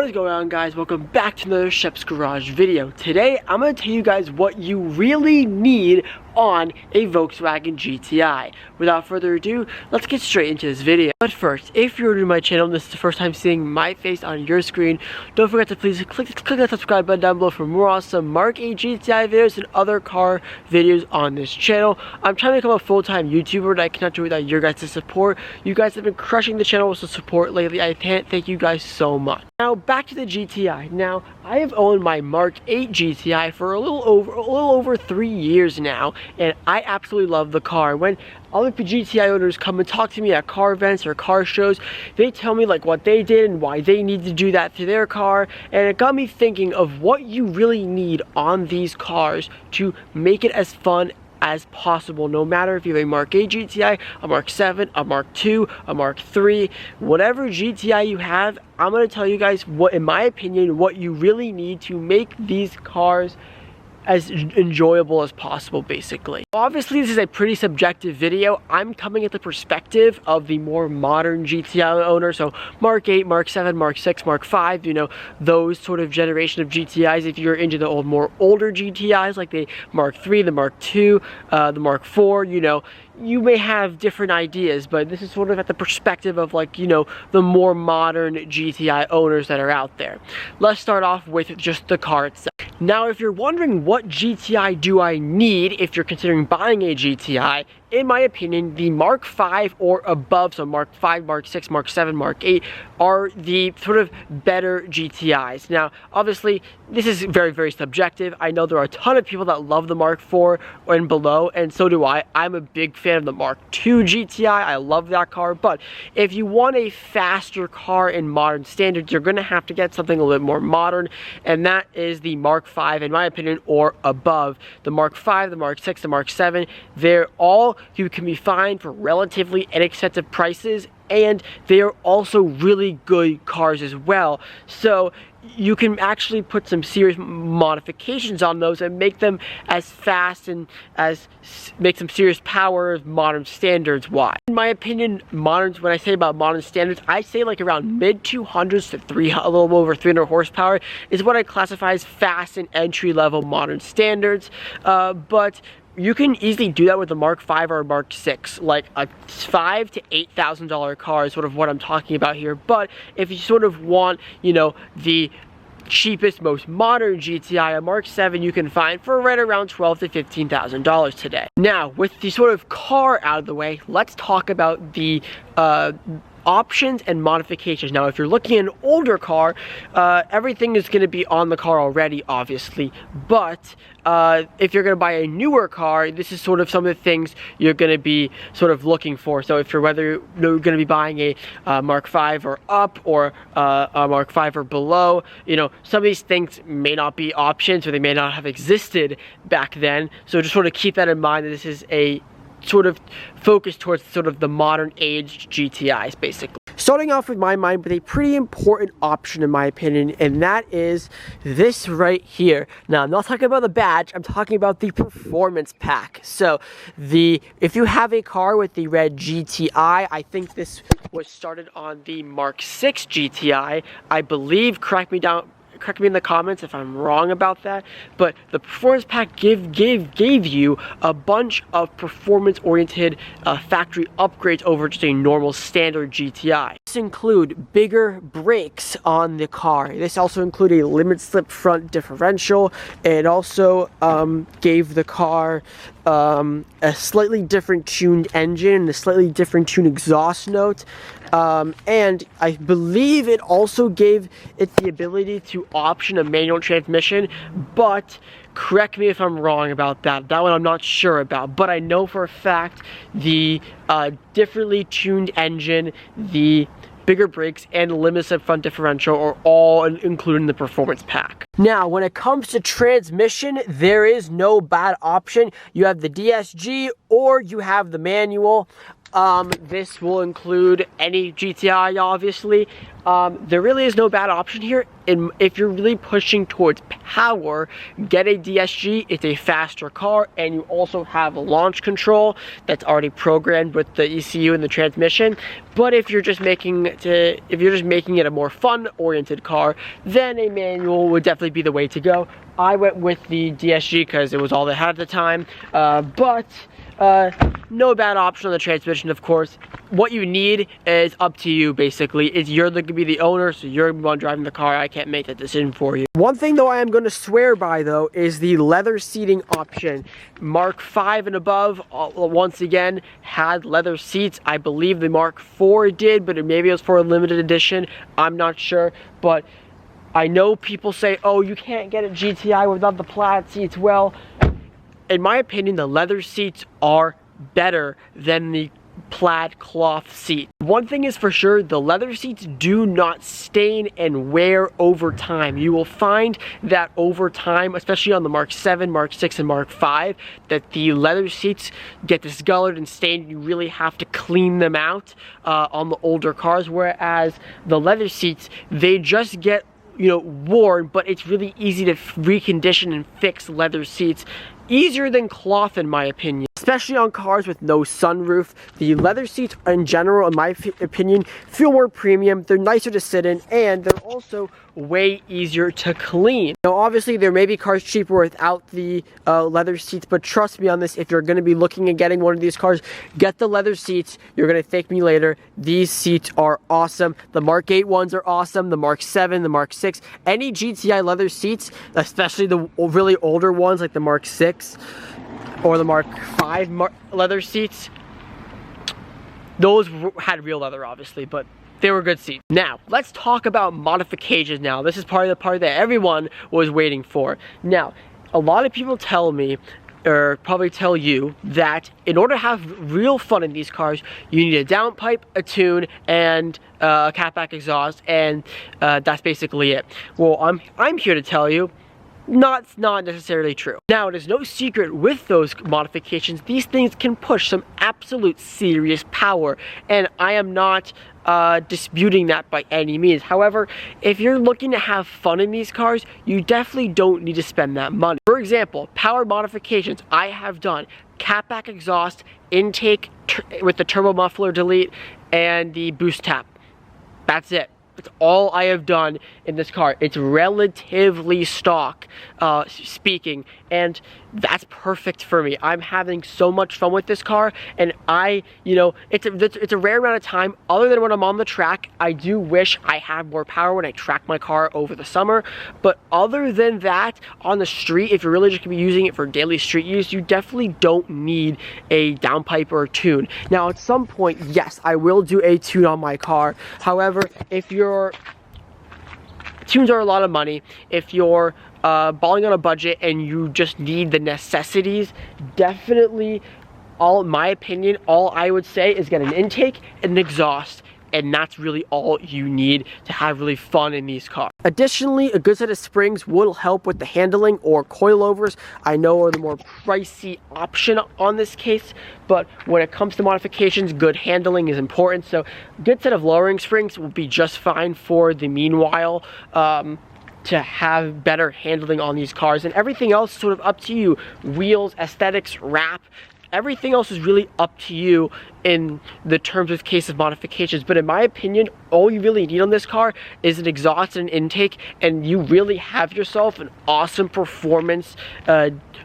What is going on, guys? Welcome back to another Shep's Garage video. Today I'm going to tell you guys what you really need on a Volkswagen GTI. Without further ado, let's get straight into this video. But first, if you're new to my channel and this is the first time seeing my face on your screen, don't forget to please click that subscribe button down below for more awesome Mark 8 GTI videos and other car videos on this channel. I'm trying to become a full-time YouTuber and I cannot do it without your guys' support. You guys have been crushing the channel with the support lately. I can't thank you guys so much. Now back to the GTI. Now I have owned my Mark 8 GTI for a little over 3 years now, and I absolutely love the car. When other GTI owners come and talk to me at car events or car shows, they tell me like what they did and why they need to do that to their car, and it got me thinking of what you really need on these cars to make it as fun as possible, no matter if you have a Mark 8 GTI, a Mark 7, a Mark 2, a Mark 3, whatever GTI you have. I'm going to tell you guys what, in my opinion, what you really need to make these cars as enjoyable as possible, basically. Obviously, this is a pretty subjective video. I'm coming at the perspective of the more modern GTI owner, so Mark 8, Mark 7, Mark 6, Mark 5, you know, those sort of generation of GTIs. If you're into the more older GTIs, like the Mark 3, the Mark 2, the Mark 4, you know, you may have different ideas, but this is sort of at the perspective of, like, you know, the more modern GTI owners that are out there. Let's start off with just the car itself. Now, if you're wondering what GTI do I need if you're considering buying a GTI, in my opinion, the Mark 5 or above, so Mark 5, Mark 6, Mark 7, Mark 8, are the sort of better GTIs. Now, obviously, this is very, very subjective. I know there are a ton of people that love the Mark 4 and below, and so do I. I'm a big fan of the Mark 2 GTI. I love that car, but if you want a faster car in modern standards, you're going to have to get something a little bit more modern, and that is the Mark 5, in my opinion, or above. The Mark 5, the Mark 6, the Mark 7, they're all you can be found for relatively inexpensive prices, and they are also really good cars as well. So you can actually put some serious modifications on those and make them as fast and make some serious power as modern standards wise. In my opinion, moderns, when I say about modern standards, I say like around mid 200s to a little over 300 horsepower is what I classify as fast and entry level modern standards. But you can easily do that with a Mark 5 or a Mark 6, like a $5,000 to $8,000 car is sort of what I'm talking about here. But if you sort of want, you know, the cheapest, most modern GTI, a Mark 7 you can find for right around $12,000 to $15,000 today. Now, with the sort of car out of the way, let's talk about the options and modifications. Now, if you're looking at an older car, everything is going to be on the car already, obviously, but if you're going to buy a newer car, this is sort of some of the things you're going to be sort of looking for. So if you're whether you're going to be buying a Mark 5 or up, or a Mark 5 or below, you know, some of these things may not be options, or they may not have existed back then. So just sort of keep that in mind, that this is a sort of focused towards sort of the modern age GTIs, basically. Starting off with my mind with a pretty important option in my opinion, and that is this right here. Now, I'm not talking about the badge, I'm talking about the performance pack. So if you have a car with the red GTI, I think this was started on the Mark 6 GTI, I believe. Correct me in the comments if I'm wrong about that, but the performance pack gave you a bunch of performance-oriented factory upgrades over just a normal standard GTI. This include bigger brakes on the car. This also included a limit slip front differential. It also gave the car a slightly different tuned engine and a slightly different tuned exhaust note. And I believe it also gave it the ability to option a manual transmission, but correct me if I'm wrong about that. That one I'm not sure about, but I know for a fact the differently tuned engine, the bigger brakes, and limit slip front differential are all included in the performance pack. Now, when it comes to transmission, there is no bad option. You have the DSG or you have the manual. This will include any GTI, obviously. There really is no bad option here. If you're really pushing towards power, get a DSG. It's a faster car, and you also have a launch control that's already programmed with the ECU and the transmission. But if you're just making it a more fun-oriented car, then a manual would definitely be the way to go. I went with the DSG because it was all they had at the time, no bad option on the transmission, of course. What you need is up to you, basically. You're going to be the owner, so you're the one driving the car. I can't make that decision for you. One thing, though, I am going to swear by, though, is the leather seating option. Mark 5 and above, once again, had leather seats. I believe the Mark 4 did, but maybe it was for a limited edition. I'm not sure, but I know people say, oh, you can't get a GTI without the plaid seats. Well, in my opinion, the leather seats are better than the plaid cloth seat. One thing is for sure, the leather seats do not stain and wear over time. You will find that over time, especially on the Mark 7, Mark 6, and Mark 5, that the leather seats get discolored and stained. You really have to clean them out on the older cars, whereas the leather seats, they just get, you know, worn, but it's really easy to recondition and fix leather seats. Easier than cloth, in my opinion. Especially on cars with no sunroof. The leather seats in general, in my opinion, feel more premium. They're nicer to sit in, and they're also way easier to clean. Now, obviously, there may be cars cheaper without the leather seats, but trust me on this, if you're going to be looking at getting one of these cars, get the leather seats. You're going to thank me later. These seats are awesome. The Mark 8 ones are awesome. The Mark 7, the Mark 6, any GTI leather seats, especially the really older ones like the Mark 6, or the Mark 5 leather seats, those had real leather, obviously, but they were good seats. Now, let's talk about modifications now. This is the part that everyone was waiting for. Now, a lot of people tell me, or probably tell you, that in order to have real fun in these cars, you need a downpipe, a tune, and a catback exhaust, and that's basically it. Well, I'm here to tell you, not necessarily true. Now, it is no secret with those modifications, these things can push some absolute serious power, and I am not disputing that by any means. However, if you're looking to have fun in these cars, you definitely don't need to spend that money. For example, power modifications I have done: catback exhaust, intake with the turbo muffler delete, and the boost tap. That's it. That's all I have done in this car. It's relatively stock, speaking, and that's perfect for me. I'm having so much fun with this car, and it's a rare amount of time, other than when I'm on the track. I do wish I had more power when I track my car over the summer, but other than that, on the street, if you're really just gonna be using it for daily street use, you definitely don't need a downpipe or a tune. Now, at some point, yes, I will do a tune on my car. However, if tunes are a lot of money, if you're balling on a budget and you just need the necessities, definitely, in my opinion, all I would say is get an intake and an exhaust, and that's really all you need to have really fun in these cars. Additionally, a good set of springs will help with the handling, or coilovers, I know are the more pricey option on this case, but when it comes to modifications, good handling is important. So good set of lowering springs will be just fine for the meanwhile, to have better handling on these cars, and everything else sort of up to you. Wheels, aesthetics, wrap, everything else is really up to you in the terms of case of modifications. But in my opinion, all you really need on this car is an exhaust and an intake, and you really have yourself an awesome performance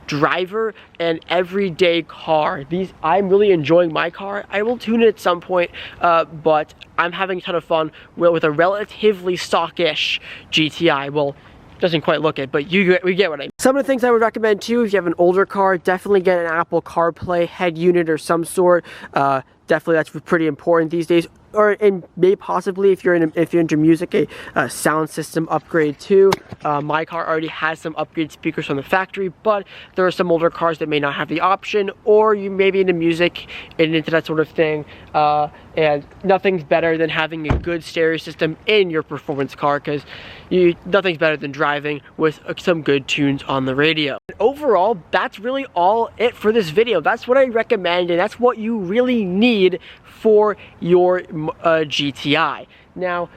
driver and everyday car. I'm really enjoying my car. I will tune it at some point, but I'm having a ton of fun with a relatively stockish GTI. Well, doesn't quite look it, but we get what I mean. Some of the things I would recommend too, if you have an older car, definitely get an Apple CarPlay head unit or some sort. Definitely, that's pretty important these days. and maybe possibly if you're into music, a sound system upgrade too. My car already has some upgrade speakers from the factory, but there are some older cars that may not have the option, or you may be into music and into that sort of thing, and nothing's better than having a good stereo system in your performance car, because nothing's better than driving with some good tunes on the radio. Overall, that's really all it for this video. That's what I recommend, and that's what you really need for your GTI. Now,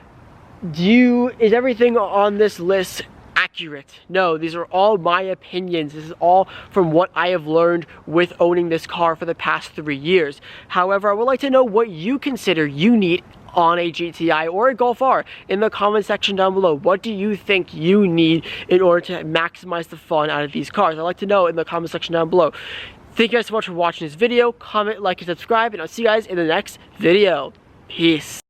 is everything on this list accurate? No, these are all my opinions. This is all from what I have learned with owning this car for the past 3 years. However, I would like to know what you consider you need on a GTI or a Golf R in the comment section down below. What do you think you need in order to maximize the fun out of these cars? I'd like to know in the comment section down below. Thank you guys so much for watching this video. Comment, like, and subscribe, and I'll see you guys in the next video. Peace.